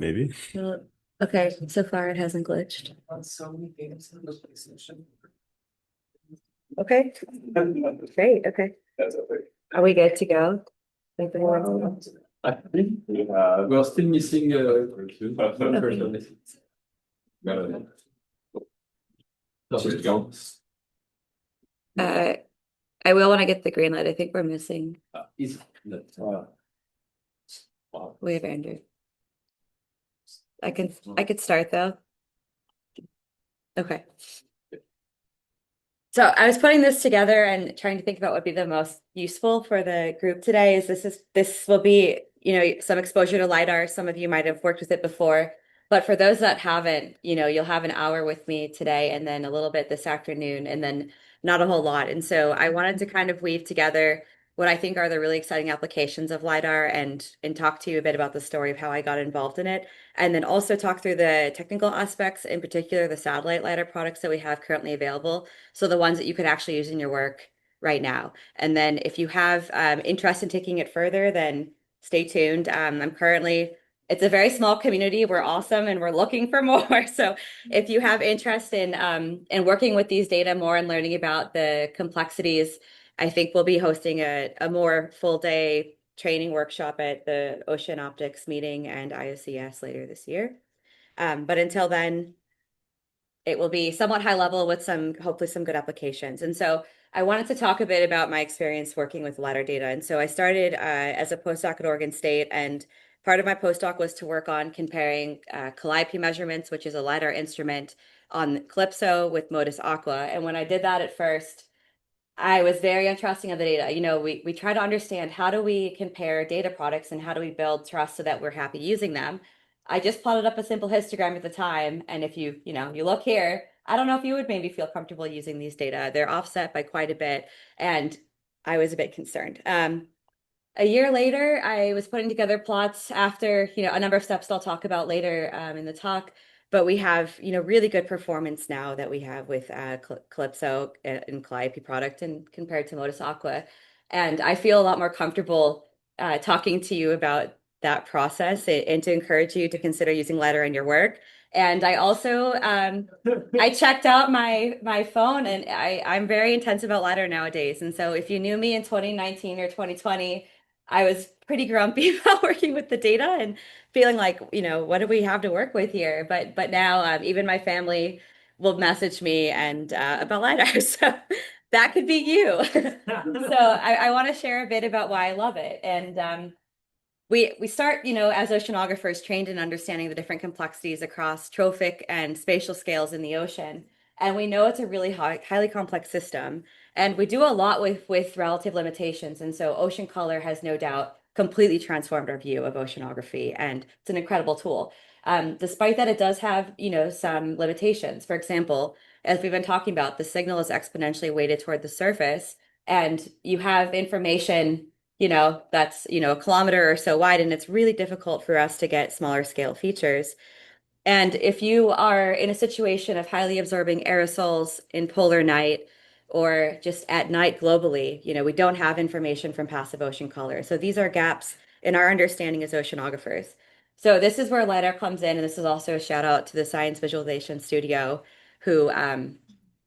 maybe. Well, okay, so far it hasn't glitched. On so many games in the PlayStation. Okay, great, okay. That's okay. Are we good to go? I think we're still missing one person. She's gone. Uh, I will when I get the green light. I think we're missing. Is that wow. We have Andrew. I could start though. Okay. So I was putting this together and trying to think about what would be the most useful for the group today. This will be, some exposure to LiDAR. Some of you might have worked with it before, but for those that haven't, you'll have an hour with me today and then a little bit this afternoon and then not a whole lot. And so I wanted to kind of weave together what I think are the really exciting applications of LiDAR and talk to you a bit about the story of how I got involved in it. And then also talk through the technical aspects, in particular the satellite LiDAR products that we have currently available. So the ones that you could actually use in your work right now. And then if you have interest in taking it further, then stay tuned. It's a very small community. We're awesome and we're looking for more. So if you have interest in working with these data more and learning about the complexities, I think we'll be hosting a more full day training workshop at the Ocean Optics meeting and IOCS later this year. But until then, it will be somewhat high level with hopefully some good applications. And so I wanted to talk a bit about my experience working with LiDAR data. And so I started as a postdoc at Oregon State, and part of my postdoc was to work on comparing calliope measurements, which is a LiDAR instrument, on Calypso with Modus Aqua. And when I did that at first, I was very interested in the data. We try to understand how do we compare data products and how do we build trust so that we're happy using them. I just plotted up a simple histogram at the time, and if you look here, I don't know if you would maybe feel comfortable using these data. They're offset by quite a bit, and I was a bit concerned. A year later, I was putting together plots after, a number of steps that I'll talk about later in the talk. But we have, really good performance now that we have with Calypso and Calliope product and compared to Modus Aqua. And I feel a lot more comfortable talking to you about that process and to encourage you to consider using LiDAR in your work. And I also I checked out my phone and I'm very intense about LiDAR nowadays. And so if you knew me in 2019 or 2020, I was pretty grumpy about working with the data and feeling like, what do we have to work with here? But now even my family will message me and about LiDAR. So that could be you. So I want to share a bit about why I love it. And we start, as oceanographers trained in understanding the different complexities across trophic and spatial scales in the ocean. And we know it's a really highly complex system. And we do a lot with relative limitations. And so ocean color has no doubt completely transformed our view of oceanography. And it's an incredible tool. Despite that, it does have, some limitations. For example, as we've been talking about, the signal is exponentially weighted toward the surface. And you have information that's, a kilometer or so wide, and it's really difficult for us to get smaller scale features. And if you are in a situation of highly absorbing aerosols in polar night or just at night globally, we don't have information from passive ocean color. So these are gaps in our understanding as oceanographers. So this is where LiDAR comes in, and this is also a shout out to the Science Visualization Studio who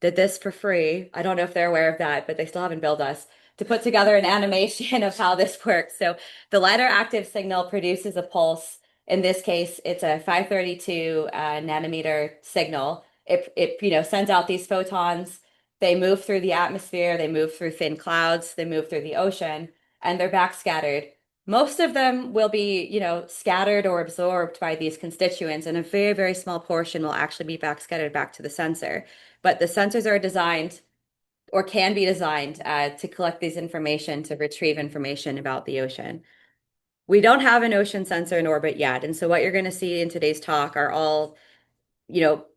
did this for free. I don't know if they're aware of that, but they still haven't billed us to put together an animation of how this works. So the LiDAR active signal produces a pulse. In this case, it's a 532 nanometer signal. It sends out these photons. They move through the atmosphere. They move through thin clouds. They move through the ocean, and they're backscattered. Most of them will be, scattered or absorbed by these constituents, and a very, very small portion will actually be backscattered back to the sensor. But the sensors are designed or can be designed to collect these information to retrieve information about the ocean. We don't have an ocean sensor in orbit yet. And so what you're going to see in today's talk are all,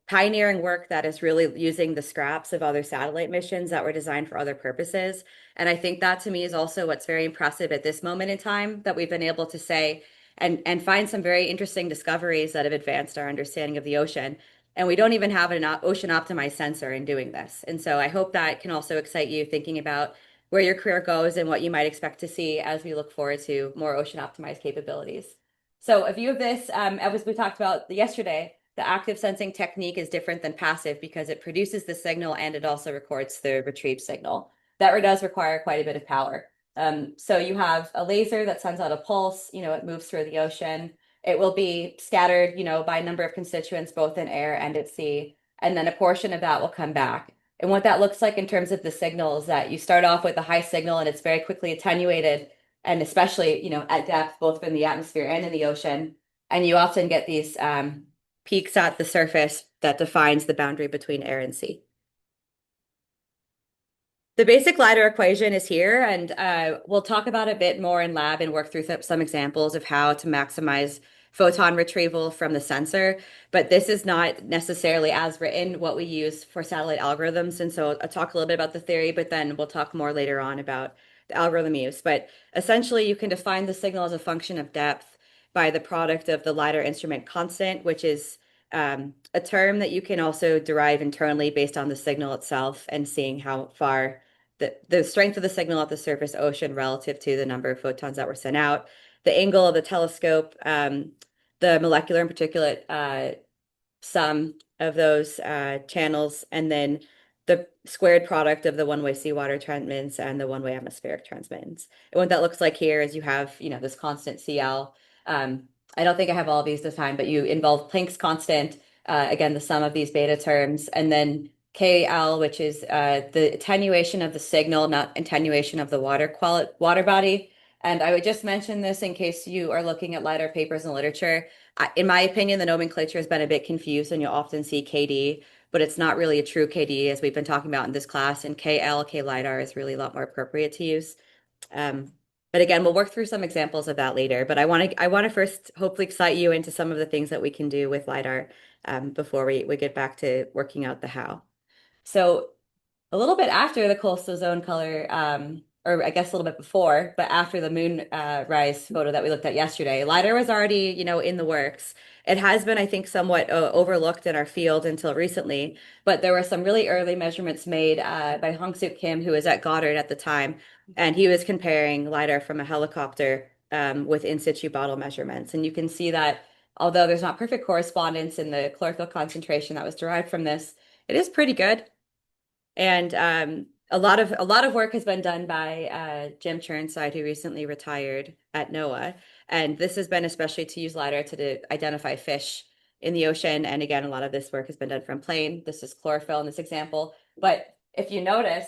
pioneering work that is really using the scraps of other satellite missions that were designed for other purposes. And I think that to me is also what's very impressive at this moment in time that we've been able to say and find some very interesting discoveries that have advanced our understanding of the ocean. And we don't even have an ocean optimized sensor in doing this. And so I hope that can also excite you thinking about where your career goes and what you might expect to see as we look forward to more ocean optimized capabilities. So a view of this, as we talked about yesterday, the active sensing technique is different than passive because it produces the signal and it also records the retrieved signal. That does require quite a bit of power. So you have a laser that sends out a pulse, it moves through the ocean. It will be scattered, by a number of constituents, both in air and at sea. And then a portion of that will come back. And what that looks like in terms of the signal is that you start off with a high signal and it's very quickly attenuated, and especially, at depth, both in the atmosphere and in the ocean. And you often get these peaks at the surface that defines the boundary between air and sea. The basic LiDAR equation is here, and we'll talk about it a bit more in lab and work through some examples of how to maximize photon retrieval from the sensor. But this is not necessarily as written what we use for satellite algorithms. And so I'll talk a little bit about the theory, but then we'll talk more later on about the algorithm use. But essentially, you can define the signal as a function of depth by the product of the LiDAR instrument constant, which is a term that you can also derive internally based on the signal itself and seeing how far the strength of the signal at the surface ocean relative to the number of photons that were sent out, the angle of the telescope, the molecular and particulate sum of those channels, and then the squared product of the one-way seawater transmittance and the one-way atmospheric transmittance. And what that looks like here is you have, this constant CL. I don't think I have all of these this time, but you involve Planck's constant, again, the sum of these beta terms, and then KL, which is the attenuation of the signal, not attenuation of the water body. And I would just mention this in case you are looking at LiDAR papers and literature. In my opinion, the nomenclature has been a bit confused, and you'll often see KD, but it's not really a true KD as we've been talking about in this class. And KL, K LiDAR is really a lot more appropriate to use. Um, but again, we'll work through some examples of that later. But I want to first hopefully excite you into some of the things that we can do with LiDAR before we get back to working out the how. So a little bit after the coastal zone color, or I guess a little bit before, but after the moon rise photo that we looked at yesterday, LiDAR was already, in the works. It has been, I think, somewhat overlooked in our field until recently, but there were some really early measurements made by Hong-Suk Kim, who was at Goddard at the time, and he was comparing LiDAR from a helicopter with in situ bottle measurements. And you can see that although there's not perfect correspondence in the chlorophyll concentration that was derived from this, it is pretty good. And a lot of work has been done by Jim Churnside, who recently retired at NOAA. And this has been especially to use LiDAR to identify fish in the ocean. And again, a lot of this work has been done from plane. This is chlorophyll in this example. But if you notice,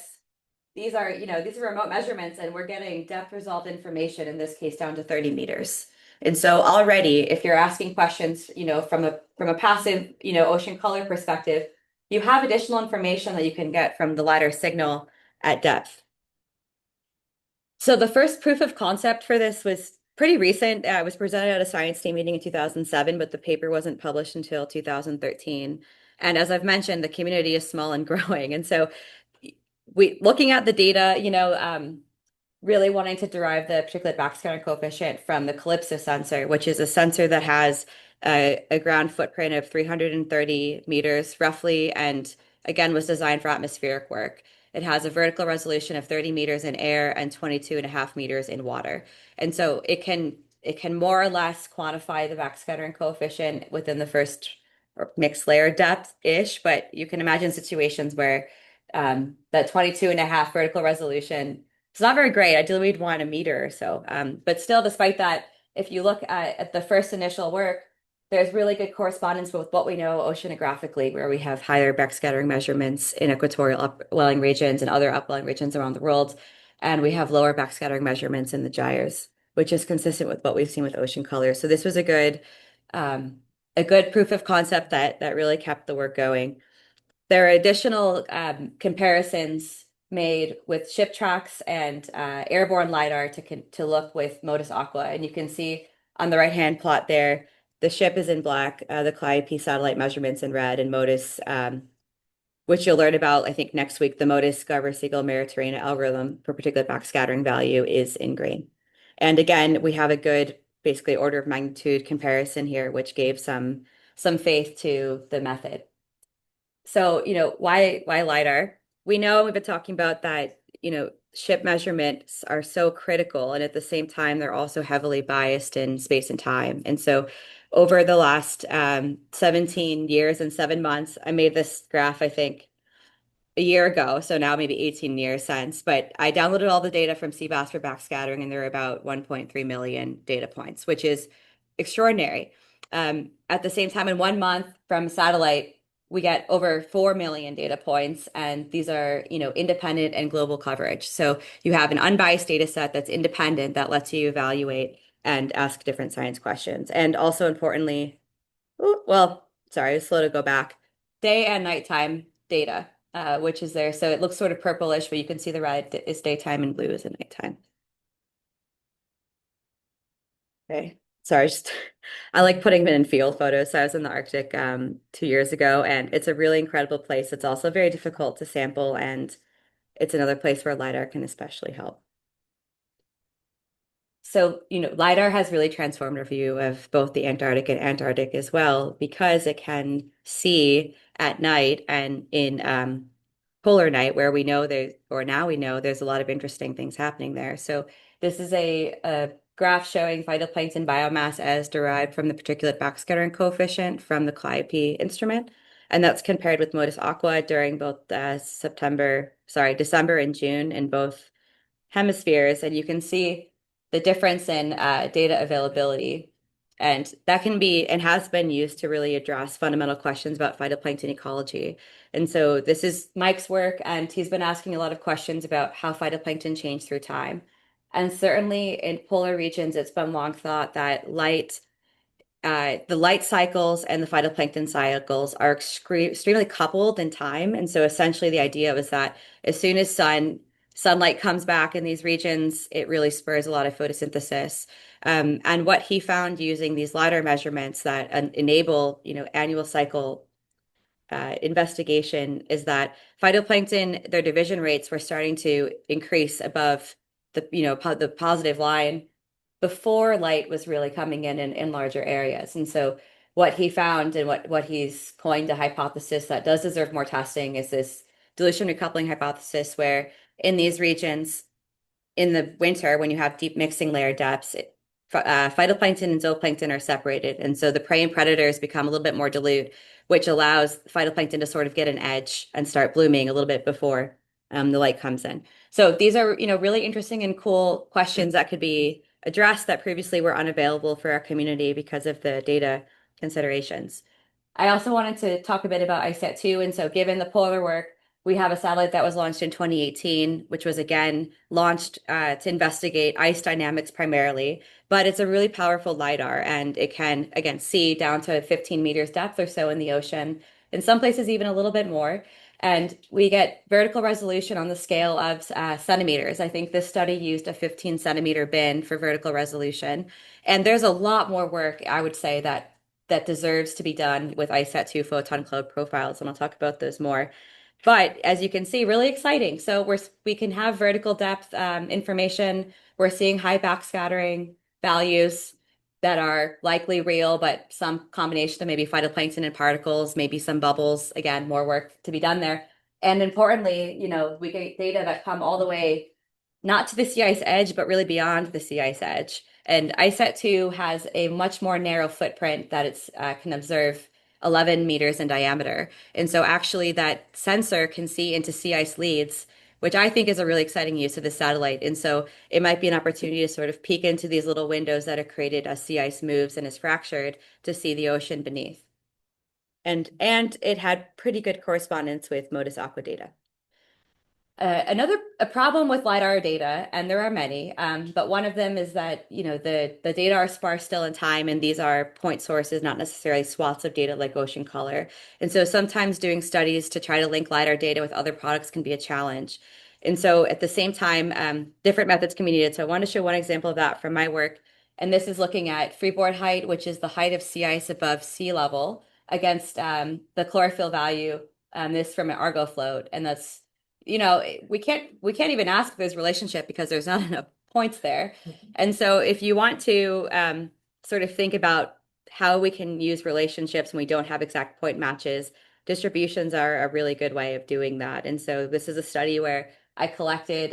these are remote measurements, and we're getting depth resolved information, in this case down to 30 meters. And so already, if you're asking questions, from a passive, ocean color perspective, you have additional information that you can get from the LiDAR signal at depth. So the first proof of concept for this was pretty recent. It was presented at a science team meeting in 2007, but the paper wasn't published until 2013. And as I've mentioned, the community is small and growing. And so looking at the data, really wanting to derive the particulate backscatter coefficient from the Calypso sensor, which is a sensor that has a ground footprint of 330 meters roughly, and again was designed for atmospheric work. It has a vertical resolution of 30 meters in air and 22 and a half meters in water. And so it can more or less quantify the backscattering coefficient within the first mixed layer depth-ish, but you can imagine situations where that 22 and a half vertical resolution, it's not very great. Ideally, we'd want a meter or so. But still, despite that, if you look at the first initial work, there's really good correspondence with what we know oceanographically, where we have higher backscattering measurements in equatorial upwelling regions and other upwelling regions around the world. And we have lower backscattering measurements in the gyres, which is consistent with what we've seen with ocean color. So this was a good proof of concept that really kept the work going. There are additional comparisons made with ship tracks and airborne LiDAR to look with Modus Aqua. And you can see on the right-hand plot there, the ship is in black, the Calliope satellite measurements in red, and Modus, which you'll learn about, I think, next week, the Modus Garber-Siegel Meritoriana algorithm for particulate backscattering value is in green. And again, we have a good, basically, order of magnitude comparison here, which gave some faith to the method. So, why LiDAR? We know we've been talking about that ship measurements are so critical, and at the same time, they're also heavily biased in space and time. And so, over the last 17 years and 7 months, I made this graph, I think, a year ago, so now maybe 18 years since, but I downloaded all the data from CBAS for backscattering, and there are about 1.3 million data points, which is extraordinary. At the same time, in 1 month from satellite, we get over 4 million data points, and these are, independent and global coverage. So you have an unbiased data set that's independent that lets you evaluate and ask different science questions. And also importantly, well, sorry, it's slow to go back. Day and nighttime data, which is there. So it looks sort of purplish, but you can see the red is daytime and blue is at nighttime. Okay. Sorry, just I like putting them in field photos. So I was in the Arctic 2 years ago, and it's a really incredible place. It's also very difficult to sample, and it's another place where LiDAR can especially help. So, LiDAR has really transformed our view of both the Antarctic and Antarctic as well, because it can see at night and in polar night, where we know there's, or now we know there's a lot of interesting things happening there. So this is a graph showing phytoplankton biomass as derived from the particulate backscattering coefficient from the Calliope instrument. And that's compared with Modus Aqua during both December and June in both hemispheres, and you can see the difference in data availability. And that can be and has been used to really address fundamental questions about phytoplankton ecology. And so this is Mike's work, and he's been asking a lot of questions about how phytoplankton change through time. And certainly in polar regions, it's been long thought that the light cycles and the phytoplankton cycles are extremely coupled in time. And so essentially the idea was that as soon as sunlight comes back in these regions, it really spurs a lot of photosynthesis. And what he found using these LiDAR measurements that enable, annual cycle investigation is that phytoplankton, their division rates were starting to increase above the positive line before light was really coming in larger areas. And so what he found and what he's coined a hypothesis that does deserve more testing is this dilution recoupling hypothesis, where in these regions in the winter, when you have deep mixing layer depths, phytoplankton and zooplankton are separated. And so the prey and predators become a little bit more dilute, which allows phytoplankton to sort of get an edge and start blooming a little bit before the light comes in. So these are, really interesting and cool questions that could be addressed that previously were unavailable for our community because of the data considerations. I also wanted to talk a bit about ICET-2. And so given the polar work, we have a satellite that was launched in 2018, which was again launched to investigate ice dynamics primarily. But it's a really powerful LiDAR, and it can, again, see down to 15 meters depth or so in the ocean, in some places even a little bit more. And we get vertical resolution on the scale of centimeters. I think this study used a 15 centimeter bin for vertical resolution. And there's a lot more work, I would say, that deserves to be done with ICET-2 photon cloud profiles, and I'll talk about those more. But as you can see, really exciting. So we can have vertical depth information. We're seeing high backscattering values that are likely real, but some combination of maybe phytoplankton and particles, maybe some bubbles. Again, more work to be done there. And importantly, we get data that come all the way not to the sea ice edge, but really beyond the sea ice edge. And ICET-2 has a much more narrow footprint that it can observe 11 meters in diameter. And so actually that sensor can see into sea ice leads, which I think is a really exciting use of the satellite. And so it might be an opportunity to sort of peek into these little windows that are created as sea ice moves and is fractured to see the ocean beneath. And it had pretty good correspondence with Modus Aqua data. Another a problem with LiDAR data, and there are many, but one of them is that the data are sparse still in time, and these are point sources, not necessarily swaths of data like ocean color. And so sometimes doing studies to try to link LiDAR data with other products can be a challenge. And so at the same time, different methods can be needed. So I want to show one example of that from my work, and this is looking at freeboard height, which is the height of sea ice above sea level, against the chlorophyll value. This from an Argo float, and that's we can't even ask this relationship because there's not enough points there. And so if you want to sort of think about how we can use relationships when we don't have exact point matches, distributions are a really good way of doing that. And so this is a study where I collected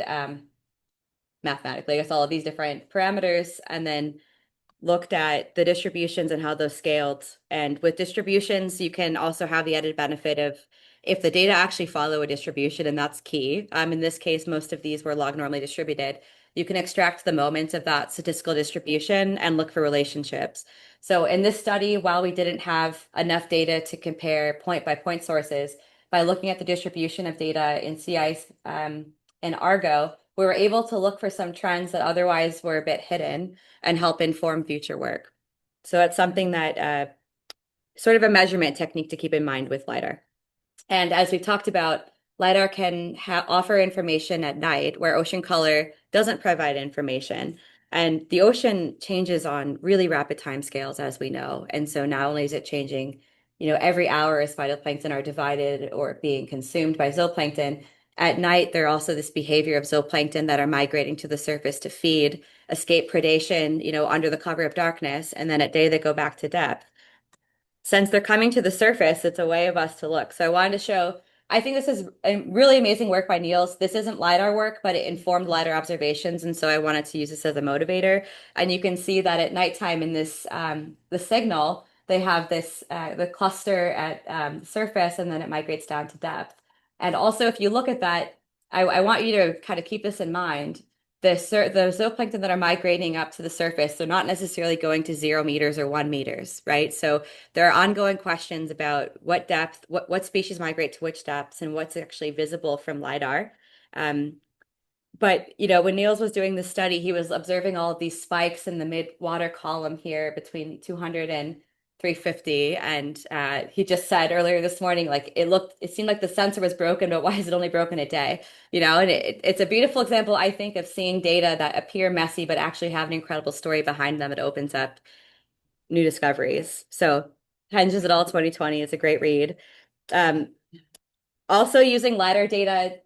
mathematically, I guess, all of these different parameters and then looked at the distributions and how those scaled. And with distributions, you can also have the added benefit of if the data actually follow a distribution, and that's key. In this case, most of these were log normally distributed. You can extract the moments of that statistical distribution and look for relationships. So in this study, while we didn't have enough data to compare point by point sources, by looking at the distribution of data in CI and Argo, we were able to look for some trends that otherwise were a bit hidden and help inform future work. So it's something that sort of a measurement technique to keep in mind with LiDAR. And as we've talked about, LiDAR can offer information at night where ocean color doesn't provide information. And the ocean changes on really rapid timescales, as we know. And so not only is it changing, every hour as phytoplankton are divided or being consumed by zooplankton, at night, there are also this behavior of zooplankton that are migrating to the surface to feed, escape predation, under the cover of darkness, and then at day they go back to depth. Since they're coming to the surface, it's a way of us to look. So I wanted to show, I think this is a really amazing work by Niels. This isn't LiDAR work, but it informed LiDAR observations. And so I wanted to use this as a motivator. And you can see that at nighttime in this, the signal, they have this, the cluster at the surface, and then it migrates down to depth. And also, if you look at that, I want you to kind of keep this in mind. The zooplankton that are migrating up to the surface, they're not necessarily going to 0 meters or 1 meters, right? So there are ongoing questions about what depth, what species migrate to which depths, and what's actually visible from LiDAR. But when Niels was doing the study, he was observing all of these spikes in the mid-water column here between 200 and 350. And he just said earlier this morning, like it seemed like the sensor was broken, but why is it only broken a day? And it's a beautiful example, I think, of seeing data that appear messy, but actually have an incredible story behind them. It opens up new discoveries. So Henges et al. 2020 is a great read. Um, Also using LiDAR data,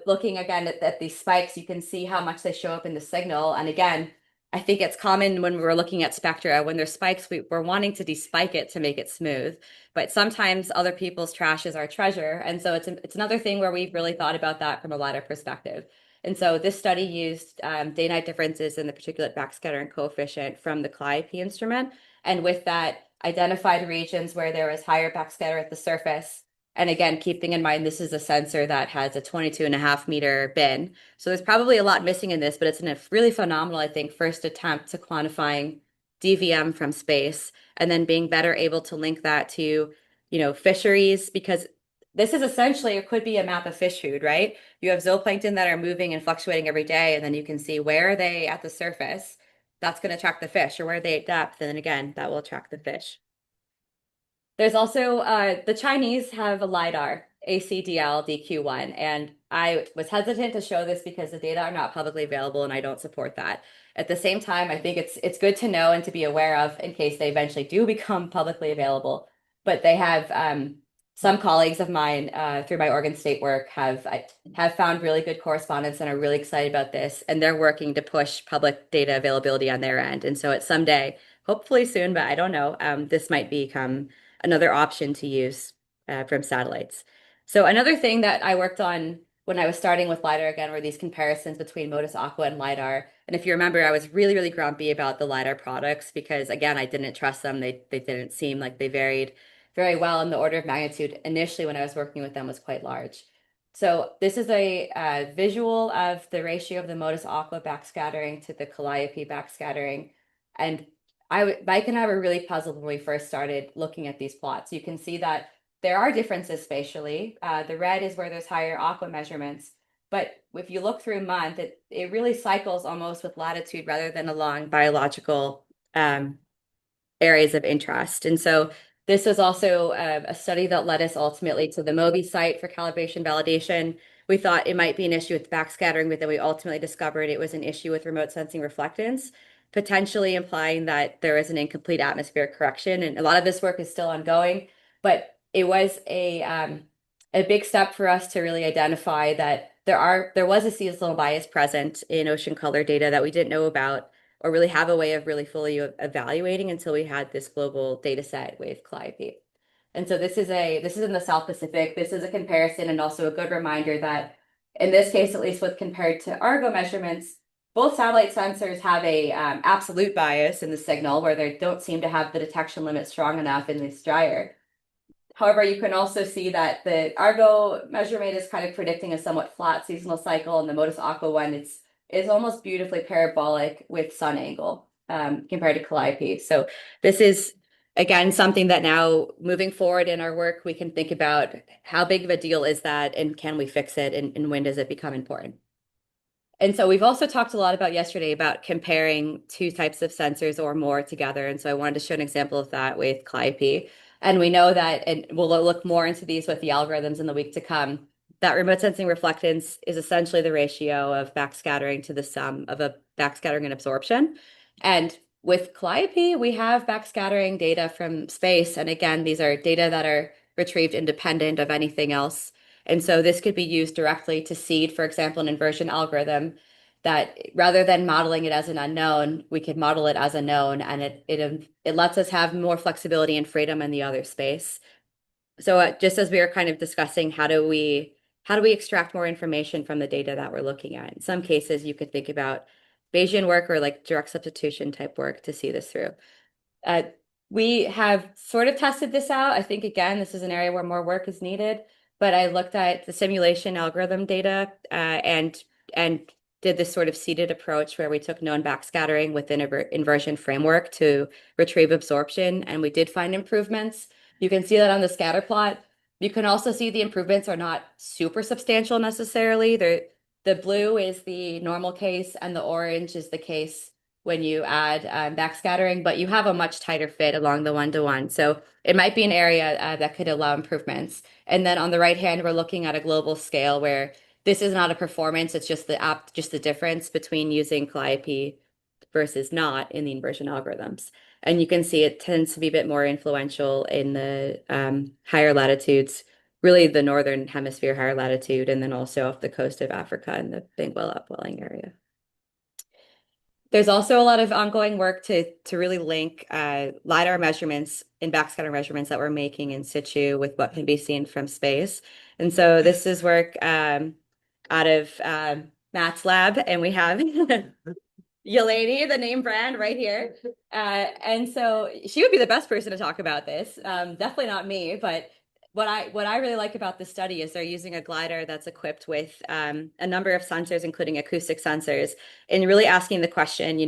looking again at these spikes, you can see how much they show up in the signal. And again, I think it's common when we're looking at spectra, when there's spikes, we're wanting to despike it to make it smooth. But sometimes other people's trash is our treasure. And so it's another thing where we've really thought about that from a LiDAR perspective. And so this study used day-night differences in the particulate backscattering coefficient from the Calliope instrument. And with that, identified regions where there was higher backscatter at the surface. And again, keeping in mind, this is a sensor that has a 22.5 meter bin. So there's probably a lot missing in this, but it's a really phenomenal, I think, first attempt to quantifying DVM from space and then being better able to link that to, fisheries, because this is essentially, it could be a map of fish food, right? You have zooplankton that are moving and fluctuating every day, and then you can see where are they at the surface. That's going to track the fish, or where are they at depth, and then again, that will track the fish. There's also the Chinese have a LiDAR, ACDL DQ1, and I was hesitant to show this because the data are not publicly available and I don't support that. At the same time, I think it's good to know and to be aware of in case they eventually do become publicly available. But they have some colleagues of mine through my Oregon State work have found really good correspondence and are really excited about this, and they're working to push public data availability on their end. And so at someday, hopefully soon, but I don't know, this might become another option to use from satellites. So another thing that I worked on when I was starting with LiDAR again were these comparisons between Modus Aqua and LiDAR. And if you remember, I was really, really grumpy about the LiDAR products because, again, I didn't trust them. They didn't seem like they varied very well, and the order of magnitude initially when I was working with them was quite large. So this is a visual of the ratio of the Modus Aqua backscattering to the Calliope backscattering. And Mike and I were really puzzled when we first started looking at these plots. You can see that there are differences spatially. The red is where there's higher aqua measurements. But if you look through month, it really cycles almost with latitude rather than along biological areas of interest. And so this was also a study that led us ultimately to the MOBI site for calibration validation. We thought it might be an issue with backscattering, but then we ultimately discovered it was an issue with remote sensing reflectance, potentially implying that there is an incomplete atmospheric correction. And a lot of this work is still ongoing, but it was a big step for us to really identify that there was a seasonal bias present in ocean color data that we didn't know about or really have a way of really fully evaluating until we had this global data set with Calliope. And so this is in the South Pacific. This is a comparison and also a good reminder that In this case, at least with compared to Argo measurements, both satellite sensors have a absolute bias in the signal where they don't seem to have the detection limit strong enough in this dryer. However, you can also see that the Argo measurement is kind of predicting a somewhat flat seasonal cycle, and the Modus Aqua one is almost beautifully parabolic with sun angle compared to Calliope. So this is again something that now moving forward in our work, we can think about how big of a deal is that, and can we fix it, and when does it become important? And so we've also talked a lot about yesterday about comparing two types of sensors or more together. And so I wanted to show an example of that with Calliope. And we know that, and we'll look more into these with the algorithms in the week to come, that remote sensing reflectance is essentially the ratio of backscattering to the sum of a backscattering and absorption. And with Calliope, we have backscattering data from space. And again, these are data that are retrieved independent of anything else. And so this could be used directly to seed, for example, an inversion algorithm that rather than modeling it as an unknown, we could model it as a known, and it lets us have more flexibility and freedom in the other space. So just as we were kind of discussing, how do we extract more information from the data that we're looking at? In some cases, you could think about Bayesian work or like direct substitution type work to see this through. Uh, we have sort of tested this out. I think, again, this is an area where more work is needed, but I looked at the simulation algorithm data and did this sort of seeded approach where we took known backscattering within an inversion framework to retrieve absorption, and we did find improvements. You can see that on the scatter plot. You can also see the improvements are not super substantial necessarily. The blue is the normal case, and the orange is the case when you add backscattering, but you have a much tighter fit along the one-to-one. So it might be an area that could allow improvements. And then on the right hand, we're looking at a global scale where this is not a performance, it's just just the difference between using Calliope versus not in the inversion algorithms. And you can see it tends to be a bit more influential in the higher latitudes, really the northern hemisphere higher latitude, and then also off the coast of Africa in the Benguela upwelling area. There's also a lot of ongoing work to really link LiDAR measurements and backscatter measurements that we're making in situ with what can be seen from space. And so this is work out of Matt's lab, and we have Yeleni, the name brand right here. And so she would be the best person to talk about this. Definitely not me, but what I really like about this study is they're using a glider that's equipped with a number of sensors, including acoustic sensors, and really asking the question,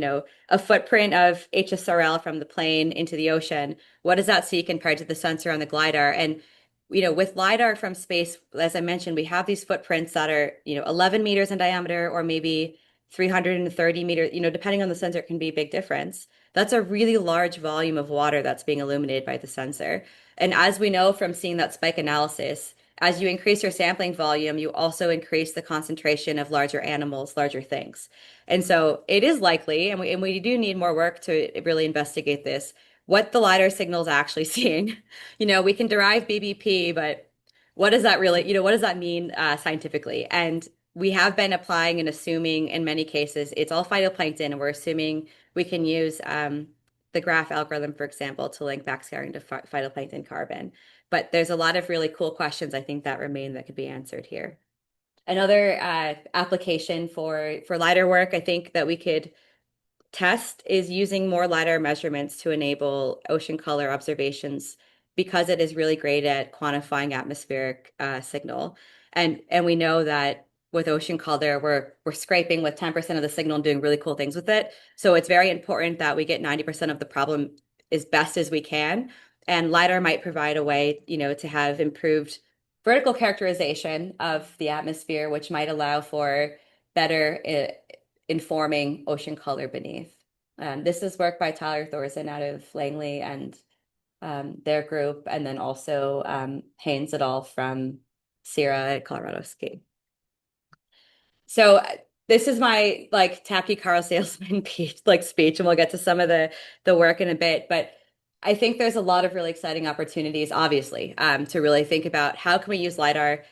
a footprint of HSRL from the plane into the ocean, what does that see compared to the sensor on the glider? And with LiDAR from space, as I mentioned, we have these footprints that are, 11 meters in diameter or maybe 330 meters, depending on the sensor, it can be a big difference. That's a really large volume of water that's being illuminated by the sensor. And as we know from seeing that spike analysis, as you increase your sampling volume, you also increase the concentration of larger animals, larger things. And so it is likely, and we do need more work to really investigate this, what the LiDAR signal is actually seeing. We can derive BBP, but what does that really, what does that mean scientifically? And we have been applying and assuming in many cases it's all phytoplankton, and we're assuming we can use the graph algorithm, for example, to link backscattering to phytoplankton carbon. But there's a lot of really cool questions I think that remain that could be answered here. Another application for LiDAR work, I think that we could test is using more LiDAR measurements to enable ocean color observations because it is really great at quantifying atmospheric signal. And we know that with ocean color, we're scraping with 10% of the signal and doing really cool things with it. So it's very important that we get 90% of the problem as best as we can. And LiDAR might provide a way, to have improved vertical characterization of the atmosphere, which might allow for better informing ocean color beneath. This is work by Tyler Thorson out of Langley and their group, and then also Haynes et al. From Sierra at Colorado State. So this is my like tacky car salesman speech, and we'll get to some of the work in a bit. But I think there's a lot of really exciting opportunities, obviously, to really think about how can we use LiDAR.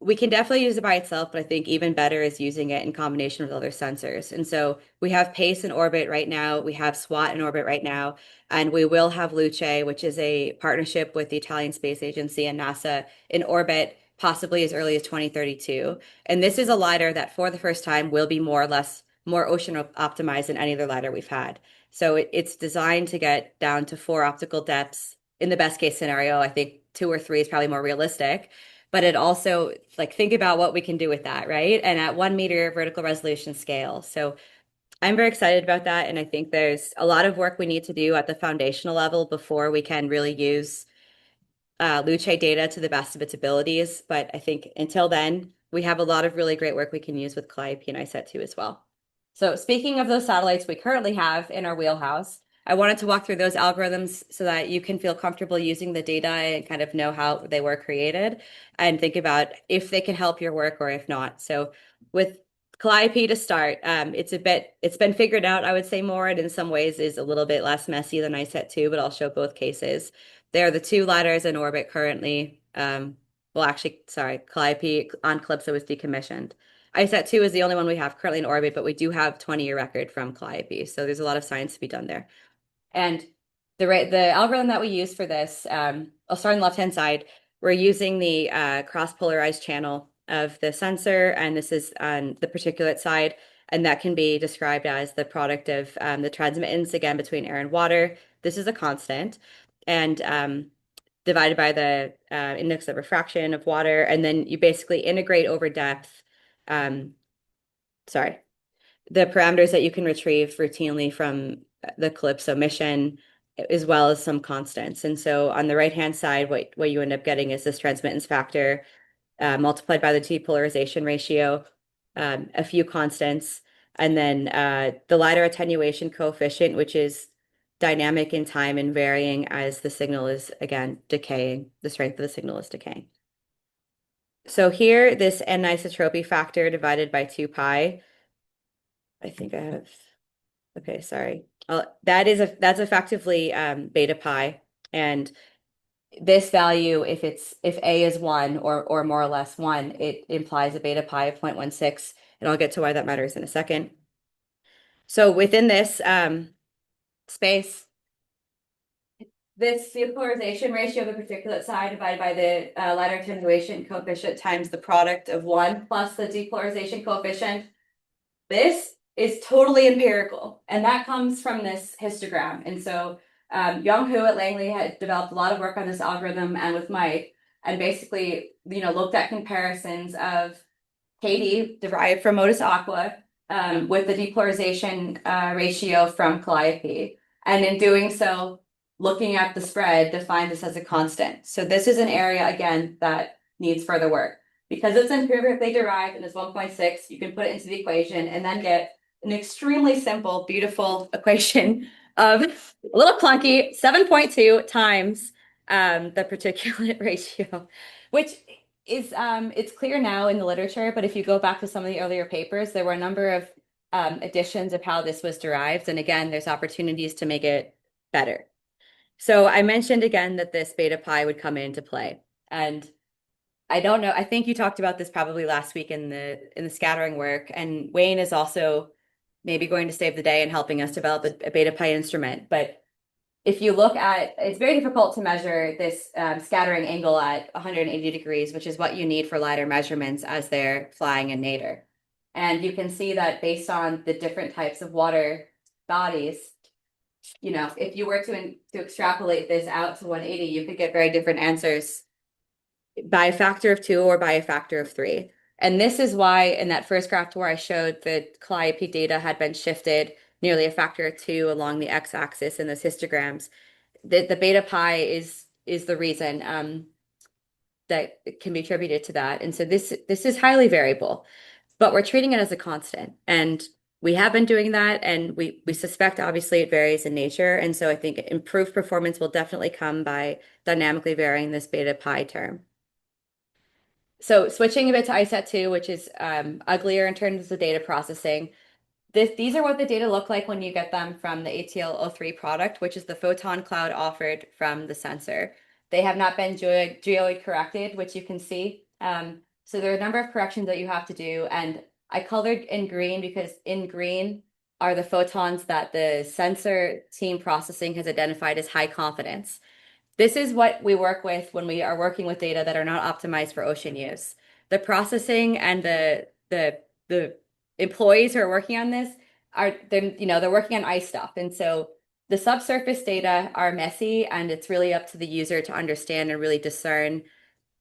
We can definitely use it by itself, but I think even better is using it in combination with other sensors. And so we have PACE in orbit right now. We have SWAT in orbit right now. And we will have Luce, which is a partnership with the Italian Space Agency and NASA in orbit possibly as early as 2032. And this is a LiDAR that for the first time will be more or less more ocean optimized than any other LiDAR we've had. So it's designed to get down to 4 optical depths in the best case scenario. I think 2 or 3 is probably more realistic. But it also, like, think about what we can do with that, right? And at 1 meter vertical resolution scale. So I'm very excited about that. And I think there's a lot of work we need to do at the foundational level before we can really use Luce data to the best of its abilities. But I think until then, we have a lot of really great work we can use with Calliope and ISAT2 as well. So speaking of those satellites we currently have in our wheelhouse, I wanted to walk through those algorithms so that you can feel comfortable using the data and kind of know how they were created and think about if they can help your work or if not. So with Calliope to start, it's been figured out, I would say more, and in some ways is a little bit less messy than ISAT2, but I'll show both cases. They are the 2 LiDARs in orbit currently. Well, actually, sorry, Calliope on Calypso was decommissioned. ISAT2 is the only one we have currently in orbit, but we do have 20-year record from Calliope. So there's a lot of science to be done there. And the algorithm that we use for this, I'll start on the left-hand side. We're using the cross-polarized channel of the sensor, and this is on the particulate side, and that can be described as the product of the transmittance, again, between air and water. This is a constant, and divided by the index of refraction of water, and then you basically integrate over depth, um, sorry, the parameters that you can retrieve routinely from the Calypso mission, as well as some constants. And so on the right-hand side, what you end up getting is this transmittance factor multiplied by the depolarization ratio, a few constants, and then the LiDAR attenuation coefficient, which is dynamic in time and varying as the signal is, again, decaying. The strength of the signal is decaying. So here, this anisotropy factor divided by 2 pi, I think I have, okay, sorry. That's effectively beta pi. And this value, if A is 1 or more or less 1, it implies a beta pi of 0.16, and I'll get to why that matters in a second. So within this space, this depolarization ratio of the particulate side divided by the LiDAR attenuation coefficient times the product of 1 plus the depolarization coefficient. This is totally empirical, and that comes from this histogram. And so Young Hu at Langley had developed a lot of work on this algorithm and with Mike, and basically, looked at comparisons of KD derived from Modus Aqua with the depolarization ratio from Calliope. And in doing so, looking at the spread, defined this as a constant. So this is an area, again, that needs further work. Because it's empirically derived and is 1.6, you can put it into the equation and then get an extremely simple, beautiful equation of a little clunky 7.2 times the particulate ratio, which is it's clear now in the literature, but if you go back to some of the earlier papers, there were a number of editions of how this was derived. And again, there's opportunities to make it better. So I mentioned again that this beta pi would come into play. And I don't know, I think you talked about this probably last week in the scattering work, and Wayne is also maybe going to save the day in helping us develop a beta pi instrument. But if you look at, it's very difficult to measure this scattering angle at 180 degrees, which is what you need for LiDAR measurements as they're flying in nadir. And you can see that based on the different types of water bodies, if you were to extrapolate this out to 180, you could get very different answers by a factor of 2 or by a factor of 3. And this is why in that first graph where I showed that Calliope data had been shifted nearly a factor of 2 along the x-axis in those histograms, the beta pi is the reason that can be attributed to that. And so this is highly variable, but we're treating it as a constant. And we have been doing that, and we suspect obviously it varies in nature. And so I think improved performance will definitely come by dynamically varying this beta pi term. So switching a bit to ISAT2, which is uglier in terms of data processing. These are what the data look like when you get them from the ATL03 product, which is the photon cloud offered from the sensor. They have not been geoid corrected, which you can see. So there are a number of corrections that you have to do. And I colored in green because in green are the photons that the sensor team processing has identified as high confidence. This is what we work with when we are working with data that are not optimized for ocean use. The processing and the employees who are working on this are they're working on ice stuff. And so the subsurface data are messy and it's really up to the user to understand and really discern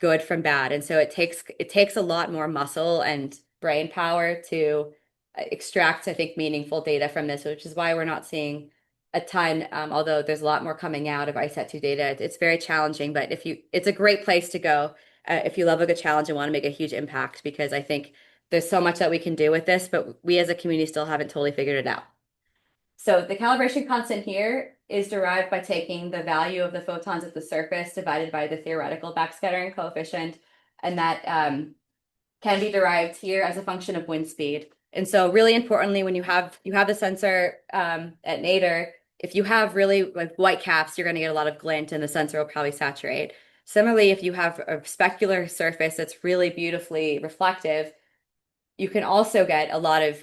good from bad. And so it takes a lot more muscle and brain power to extract, I think, meaningful data from this, which is why we're not seeing a ton, although there's a lot more coming out of ISAT2 data. It's very challenging, but it's a great place to go if you love a good challenge and want to make a huge impact, because I think there's so much that we can do with this, but we as a community still haven't totally figured it out. So the calibration constant here is derived by taking the value of the photons at the surface divided by the theoretical backscattering coefficient, and that can be derived here as a function of wind speed. And so really importantly, when you have the sensor at nadir, if you have really like white caps, you're going to get a lot of glint and the sensor will probably saturate. Similarly, if you have a specular surface that's really beautifully reflective, you can also get a lot of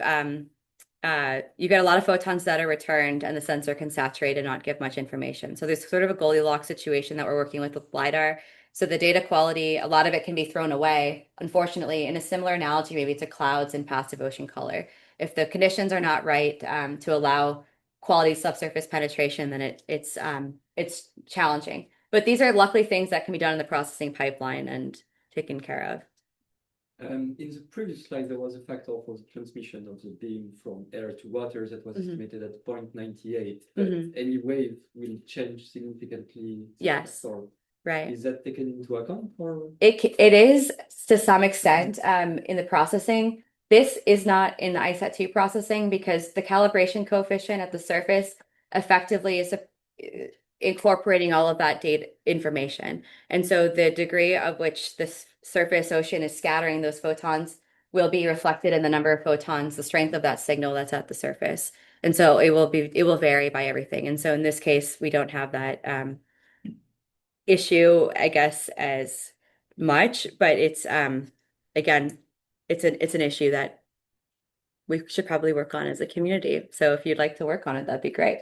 photons that are returned and the sensor can saturate and not give much information. So there's sort of a Goldilocks situation that we're working with LiDAR. So the data quality, a lot of it can be thrown away. Unfortunately, in a similar analogy, maybe to clouds and passive ocean color. If the conditions are not right to allow quality subsurface penetration, then it's challenging. But these are luckily things that can be done in the processing pipeline and taken care of. In the previous slide, there was a factor for the transmission of the beam from air to water that was estimated at 0.98. But any wave will change significantly. Yes. Or right. Is that taken into account? Or it is to some extent in the processing. This is not in the ISAT2 processing because the calibration coefficient at the surface effectively is incorporating all of that data information. And so the degree of which this surface ocean is scattering those photons will be reflected in the number of photons, the strength of that signal that's at the surface. And so it will vary by everything. And so in this case, we don't have that issue, I guess, as much, but it's again, it's an issue that we should probably work on as a community. So if you'd like to work on it, that'd be great.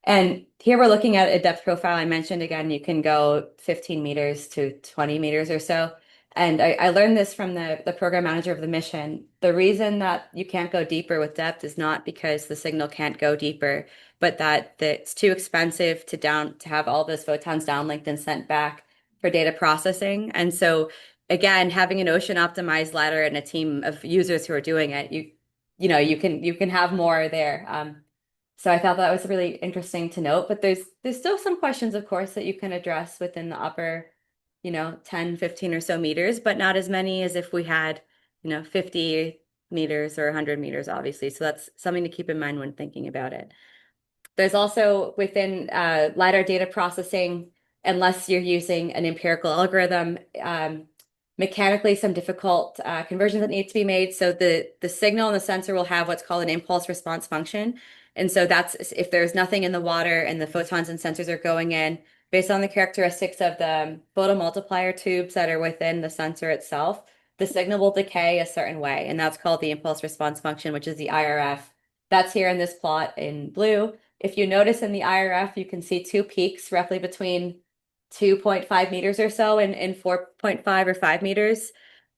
And here we're looking at a depth profile. I mentioned again, you can go 15 meters to 20 meters or so. And I learned this from the program manager of the mission. The reason that you can't go deeper with depth is not because the signal can't go deeper, but that it's too expensive to have all those photons downlinked and sent back for data processing. And so again, having an ocean optimized ladder and a team of users who are doing it, you can have more there. So I thought that was really interesting to note, but there's still some questions, of course, that you can address within the upper, 10, 15 or so meters, but not as many as if we had, 50 meters or 100 meters, obviously. So that's something to keep in mind when thinking about it. There's also within LiDAR data processing, unless you're using an empirical algorithm, mechanically some difficult conversions that need to be made. So the signal and the sensor will have what's called an impulse response function. And so that's if there's nothing in the water and the photons and sensors are going in, based on the characteristics of the photomultiplier tubes that are within the sensor itself, the signal will decay a certain way. And that's called the impulse response function, which is the IRF. That's here in this plot in blue. If you notice in the IRF, you can see two peaks roughly between 2.5 meters or so and 4.5 or 5 meters.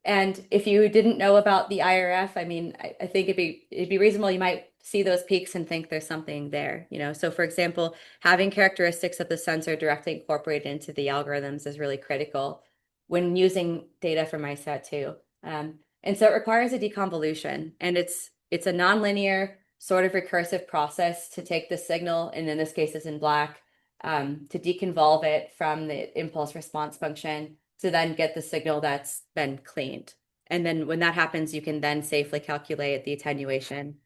And if you didn't know about the IRF, I mean, I think it'd be reasonable. You might see those peaks and think there's something there, So for example, having characteristics of the sensor directly incorporated into the algorithms is really critical when using data from ISAT2. And so it requires a deconvolution, and it's a nonlinear sort of recursive process to take the signal, and in this case it's in black, to deconvolve it from the impulse response function to then get the signal that's been cleaned. And then when that happens, you can then safely calculate the attenuation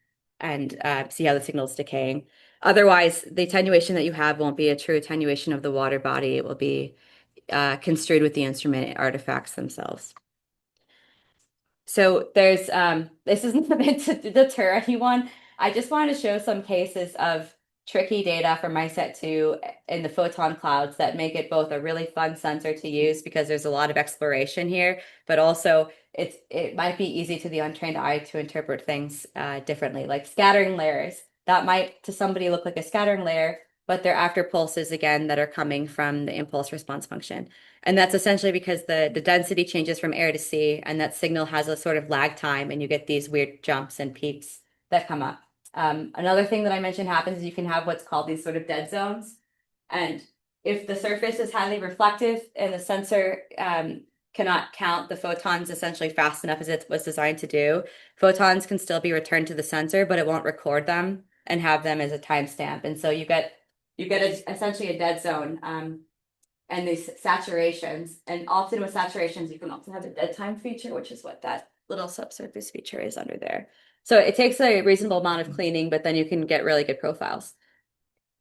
and see how the signal is decaying. Otherwise, the attenuation that you have won't be a true attenuation of the water body. It will be construed with the instrument artifacts themselves. So there's this isn't meant to deter anyone. I just wanted to show some cases of tricky data from ISAT2 in the photon clouds that make it both a really fun sensor to use because there's a lot of exploration here, but also it might be easy to the untrained eye to interpret things differently, like scattering layers. That might to somebody look like a scattering layer, but they're after pulses again that are coming from the impulse response function. And that's essentially because the density changes from air to sea, and that signal has a sort of lag time, and you get these weird jumps and peaks that come up. Another thing that I mentioned happens is you can have what's called these sort of dead zones. And if the surface is highly reflective and the sensor cannot count the photons essentially fast enough as it was designed to do, photons can still be returned to the sensor, but it won't record them and have them as a timestamp. And so essentially a dead zone and these saturations. And often with saturations, you can also have a dead time feature, which is what that little subsurface feature is under there. So it takes a reasonable amount of cleaning, but then you can get really good profiles.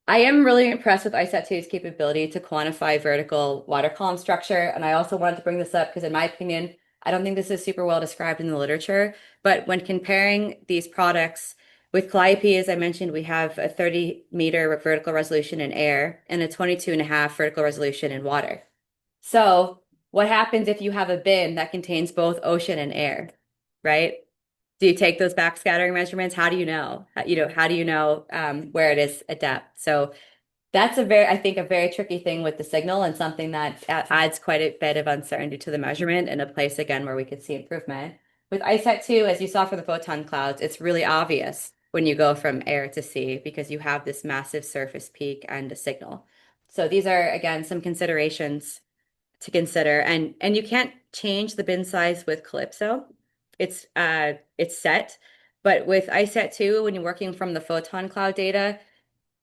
I am really impressed with ISAT2's capability to quantify vertical water column structure. And I also wanted to bring this up because, in my opinion, I don't think this is super well described in the literature. But when comparing these products with Calliope, as I mentioned, we have a 30-meter vertical resolution in air and a 22.5 vertical resolution in water. So, what happens if you have a bin that contains both ocean and air, right? Do you take those backscattering measurements? How do you know? How do you know where it is at depth? So that's I think, a very tricky thing with the signal and something that adds quite a bit of uncertainty to the measurement and a place again where we could see improvement. With ISAT2, as you saw for the photon clouds, it's really obvious when you go from air to sea because you have this massive surface peak and a signal. So these are, again, some considerations to consider. And you can't change the bin size with Calypso. It's set. But with ISAT2, when you're working from the photon cloud data,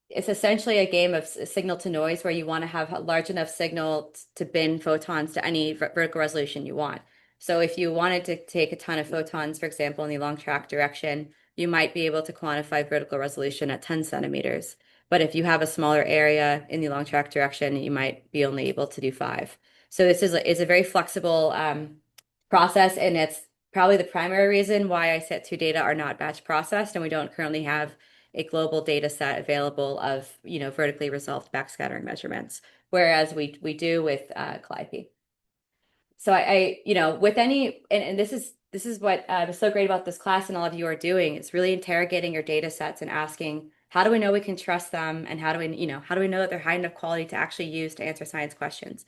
it's essentially a game of signal to noise where you want to have a large enough signal to bin photons to any vertical resolution you want. So if you wanted to take a ton of photons, for example, in the long track direction, you might be able to quantify vertical resolution at 10 centimeters. But if you have a smaller area in the long track direction, you might be only able to do 5. So it's a very flexible process, and it's probably the primary reason why ISAT2 data are not batch processed, and we don't currently have a global data set available of, vertically resolved backscattering measurements, whereas we do with Calliope. So with and this is what is so great about this class and all of you are doing. It's really interrogating your data sets and asking, how do we know we can trust them, and how do we know that they're high enough quality to actually use to answer science questions?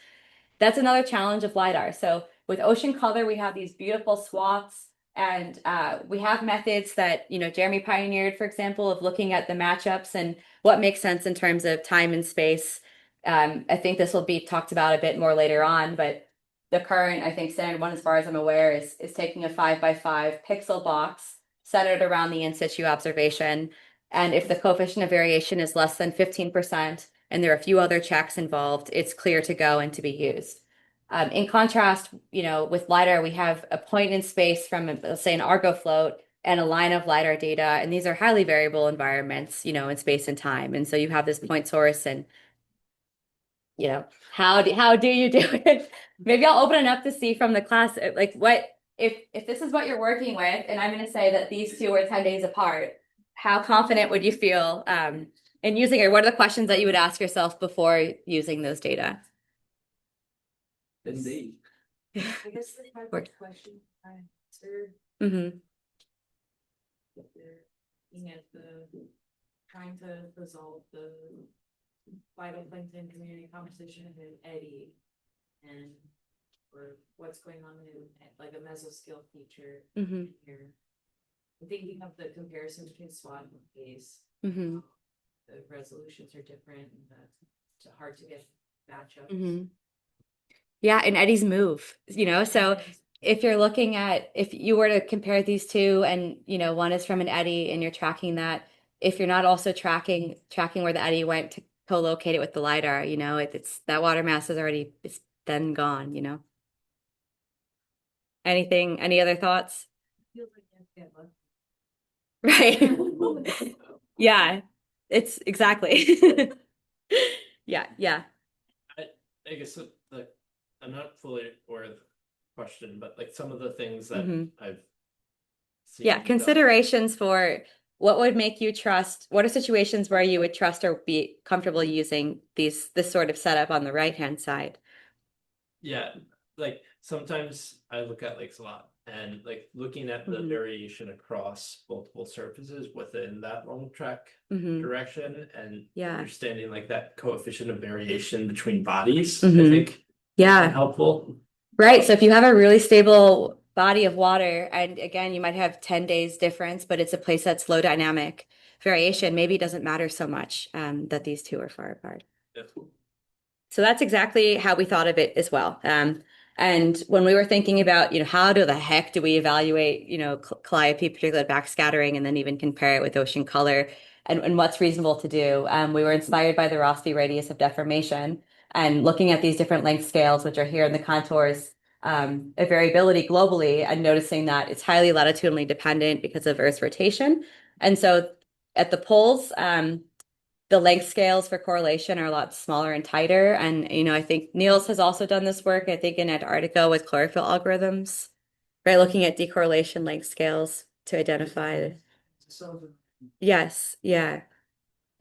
That's another challenge of LiDAR. So with ocean color, we have these beautiful swaths, and we have methods that, Jeremy pioneered, for example, of looking at the matchups and what makes sense in terms of time and space. I think this will be talked about a bit more later on, but the current, I think, standard one, as far as I'm aware, is taking a 5 by 5 pixel box centered around the in situ observation. And if the coefficient of variation is less than 15%, and there are a few other checks involved, it's clear to go and to be used. In contrast, with LiDAR, we have a point in space from, let's say, an Argo float and a line of LiDAR data, and these are highly variable environments, in space and time. And so you have this point source, and how do you do it? Maybe I'll open it up to see from the class, like what if this is what you're working with, and I'm going to say that these two are 10 days apart, how confident would you feel in using it? What are the questions that you would ask yourself before using those data? Indeed. I guess the hard question I answered, Mm-hmm. looking at trying to resolve the phytoplankton community conversation with Eddie and or what's going on in like a mesoscale feature Mm-hmm. here. I'm thinking of the comparison between SWOT and phase. Mm-hmm. The resolutions are different and it's hard to get matchups. Mm-hmm. Yeah, and Eddie's move, so if you were to compare these two and, one is from an Eddie and you're tracking that, if you're not also tracking where the Eddie went to co-locate it with the LiDAR, it's that water mass it's then gone, any other thoughts? Feels like you have to get Right. Yeah, it's exactly. Yeah, yeah. I guess I'm not fully aware of the question, but like some of the things that Hmm. I've seen Yeah, done. considerations for what would make you trust, what are situations where you would trust or be comfortable using this sort of setup on the right-hand side? Yeah, like sometimes I look at lakes a lot and like looking at the Mhm. variation across multiple surfaces within that long track Mhm. direction and Yeah. understanding like that coefficient of variation between bodies, I Mhm. think Yeah. helpful. Right. So if you have a really stable body of water, and again, you might have 10 days difference, but it's a place that's low dynamic variation, maybe it doesn't matter so much that these two are far apart. Yeah. So that's exactly how we thought of it as well. And when we were thinking about, how do the heck do we evaluate, calliope, particularly backscattering, and then even compare it with ocean color and what's reasonable to do, we were inspired by the Rossby radius of deformation and looking at these different length scales, which are here in the contours, of variability globally, and noticing that it's highly latitudinally dependent because of Earth's rotation. And so at the poles, the length scales for correlation are a lot smaller and tighter. And, I think Niels has also done this work, I think in Antarctica with chlorophyll algorithms, right? Looking at decorrelation length scales to identify. Yes, yeah.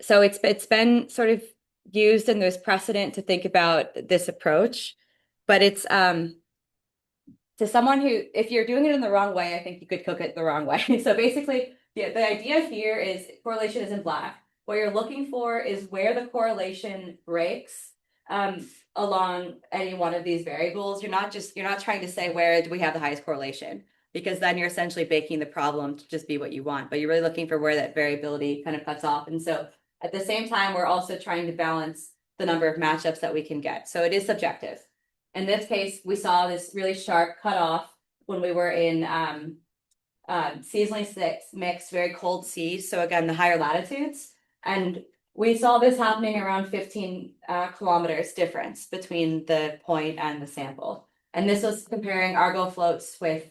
So it's been sort of used and there's precedent to think about this approach, but it's to someone who, if you're doing it in the wrong way, I think you could cook it the wrong way. So basically, the idea here is correlation isn't black. What you're looking for is where the correlation breaks along any one of these variables. You're not trying to say where do we have the highest correlation, because then you're essentially baking the problem to just be what you want. But you're really looking for where that variability kind of cuts off. And so at the same time, we're also trying to balance the number of matchups that we can get. So it is subjective. In this case, we saw this really sharp cutoff when we were in seasonally mixed, very cold seas. So again, the higher latitudes. And we saw this happening around 15 kilometers difference between the point and the sample. And this was comparing Argo floats with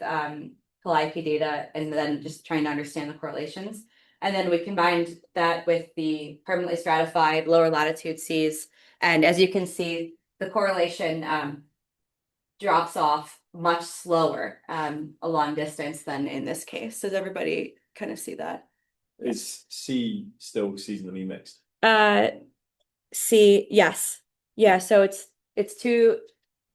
calliope data and then just trying to understand the correlations. And then we combined that with the permanently stratified lower latitude seas. And as you can see, the correlation drops off much slower a long distance than in this case. Does everybody kind of see that? Is C still seasonally mixed? C, yes. Yeah, so it's two,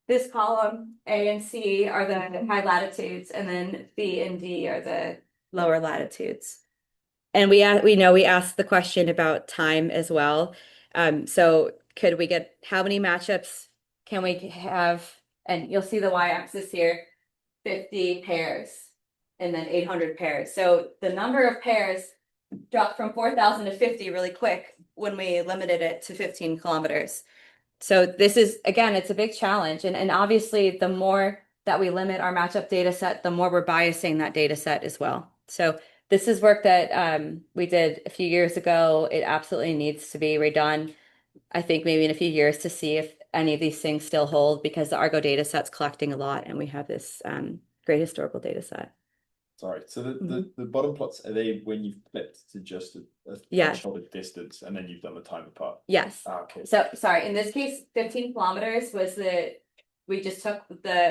this column A and C are the high latitudes, and then B and D are the lower latitudes. And we know we asked the question about time as well. So could we get, how many matchups can we have? And you'll see the y-axis here, 50 pairs and then 800 pairs. So the number of pairs dropped from 4,000 to 50 really quick when we limited it to 15 kilometers. So this is, again, it's a big challenge. And obviously, the more that we limit our matchup data set, the more we're biasing that data set as well. So this is work that we did a few years ago. It absolutely needs to be redone, I think maybe in a few years, to see if any of these things still hold, because the Argo data set's collecting a lot and we have this great historical data set. Sorry, so the bottom plots, are they when you've flipped to just a Yes. threshold of distance and then you've done the time apart? Yes. Okay. So sorry, in this case, 15 kilometers was we just took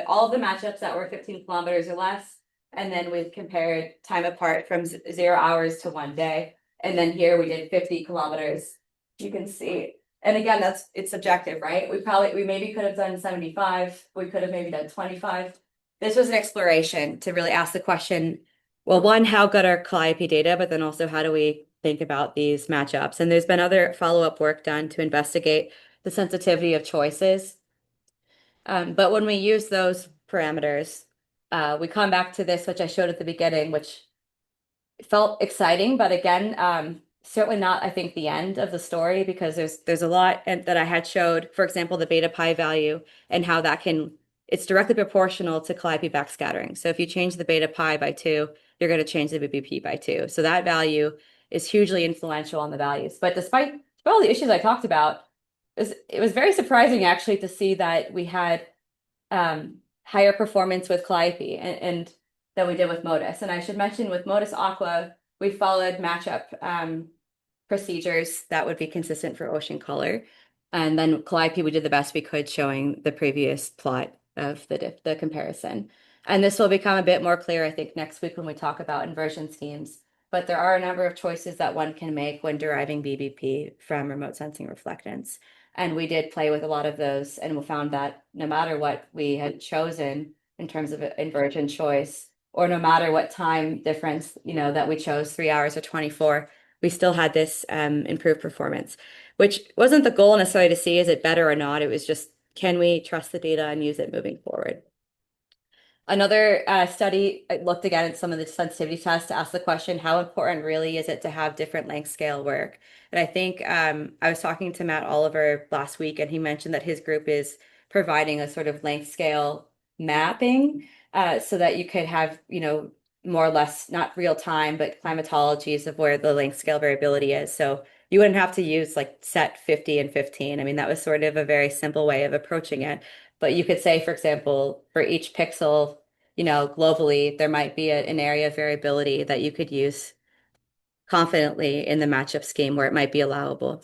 all of the matchups that were 15 kilometers or less, and then we compared time apart from 0 hours to 1 day. And then here we did 50 kilometers. You can see, and again, it's subjective, right? We maybe could have done 75. We could have maybe done 25. This was an exploration to really ask the question, well, one, how good are calliope data, but then also how do we think about these matchups? And there's been other follow-up work done to investigate the sensitivity of choices. But when we use those parameters, we come back to this, which I showed at the beginning, which felt exciting, but again, certainly not, I think, the end of the story, because there's a lot that I had showed, for example, the beta pi value and how it's directly proportional to calliope backscattering. So if you change the beta pi by 2, you're going to change the BBP by 2. So that value is hugely influential on the values. But despite all the issues I talked about, it was very surprising actually to see that we had higher performance with calliope and than we did with Modus. And I should mention with Modus Aqua, we followed matchup procedures that would be consistent for ocean color. And then calliope, we did the best we could, showing the previous plot of the comparison. And this will become a bit more clear, I think, next week when we talk about inversion schemes. But there are a number of choices that one can make when deriving BBP from remote sensing reflectance. And we did play with a lot of those, and we found that no matter what we had chosen in terms of inversion choice, or no matter what time difference, that we chose, 3 hours or 24, we still had this improved performance, which wasn't the goal necessarily to see is it better or not. It was just, can we trust the data and use it moving forward? Another study looked again at some of the sensitivity tests to ask the question, how important really is it to have different length scale work? And I think I was talking to Matt Oliver last week, and he mentioned that his group is providing a sort of length scale mapping so that you could have, more or less, not real time, but climatologies of where the length scale variability is. So you wouldn't have to use like set 50 and 15. I mean, that was sort of a very simple way of approaching it. But you could say, for example, for each pixel, globally, there might be an area of variability that you could use confidently in the matchup scheme where it might be allowable.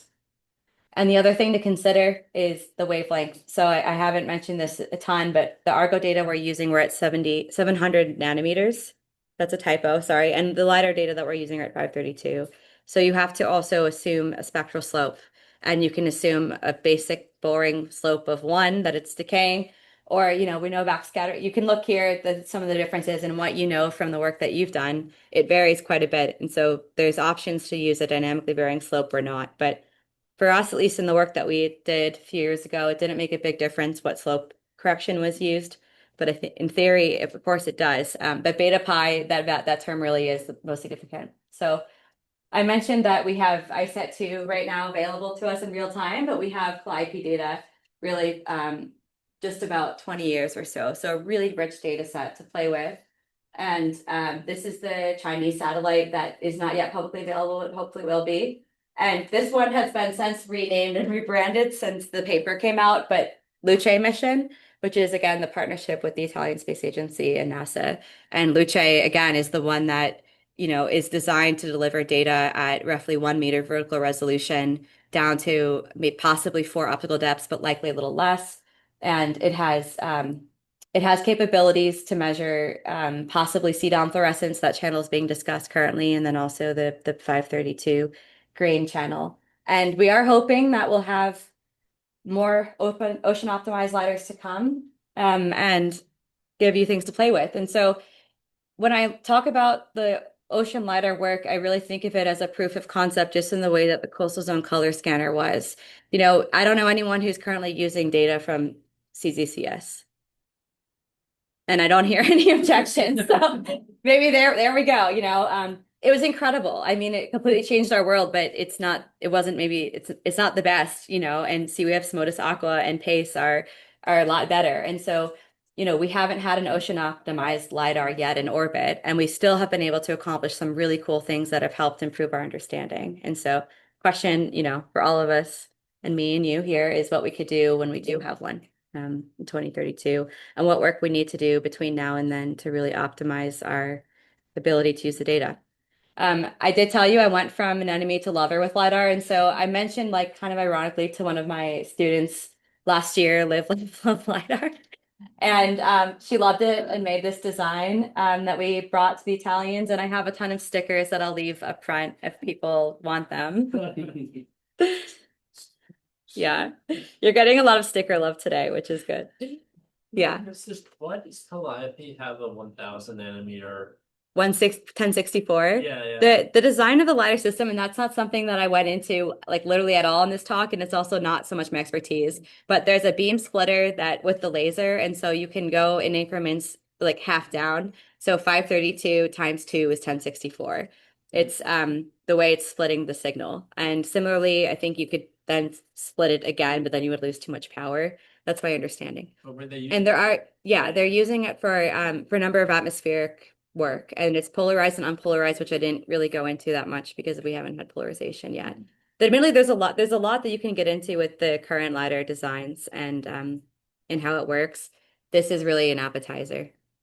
And the other thing to consider is the wavelength. So I haven't mentioned this a ton, but the Argo data we're using, we're at 700 nanometers. That's a typo, sorry. And the LiDAR data that we're using are at 532. So you have to also assume a spectral slope. And you can assume a basic boring slope of 1, that it's decaying. Or, we know backscatter. You can look here at some of the differences and what you know from the work that you've done. It varies quite a bit. And so there's options to use a dynamically varying slope or not. But for us, at least in the work that we did a few years ago, it didn't make a big difference what slope correction was used. But I think in theory, of course, it does. But beta pi, that term really is the most significant. So I mentioned that we have ISET2 right now available to us in real time, but we have IP data really just about 20 years or so. So a really rich data set to play with. And this is the Chinese satellite that is not yet publicly available, but hopefully will be. And this one has been since renamed and rebranded since the paper came out, but Luce mission, which is again the partnership with the Italian Space Agency and NASA. And Luce, again, is the one that, is designed to deliver data at roughly 1 meter vertical resolution down to possibly 4 optical depths, but likely a little less. And it has capabilities to measure possibly C-down fluorescence. That channel is being discussed currently, and then also the 532 grain channel. And we are hoping that we'll have more open ocean optimized LiDARs to come and give you things to play with. And so when I talk about the ocean LiDAR work, I really think of it as a proof of concept, just in the way that the coastal zone color scanner was. I don't know anyone who's currently using data from CZCS. And I don't hear any objections. So maybe there we go. It was incredible. I mean, it completely changed our world, but it's not the best, and CWF, Modus Aqua, and Pace are a lot better. And so, we haven't had an ocean optimized LiDAR yet in orbit, and we still have been able to accomplish some really cool things that have helped improve our understanding. And so question, for all of us and me and you here is what we could do when we do have one in 2032, and what work we need to do between now and then to really optimize our ability to use the data. I did tell you I went from an enemy to lover with LiDAR. And so I mentioned, like, kind of ironically to one of my students last year, Live Love LiDAR. And she loved it and made this design that we brought to the Italians. And I have a ton of stickers that I'll leave up front if people want them. Yeah, you're getting a lot of sticker love today, which is good. Yeah. What does Calliope have a 1000 nanometer? 1064. Yeah. The design of the LiDAR system, and that's not something that I went into like literally at all in this talk, and it's also not so much my expertise, but there's a beam splitter that with the laser, and so you can go in increments like half down. So 532 times 2 is 1064. It's the way it's splitting the signal. And similarly, I think you could then split it again, but then you would lose too much power. That's my understanding. But were they And they're using it for a number of atmospheric work, and it's polarized and unpolarized, which I didn't really go into that much because we haven't had polarization yet. But admittedly, there's a lot that you can get into with the current LiDAR designs and how it works. This is really an appetizer.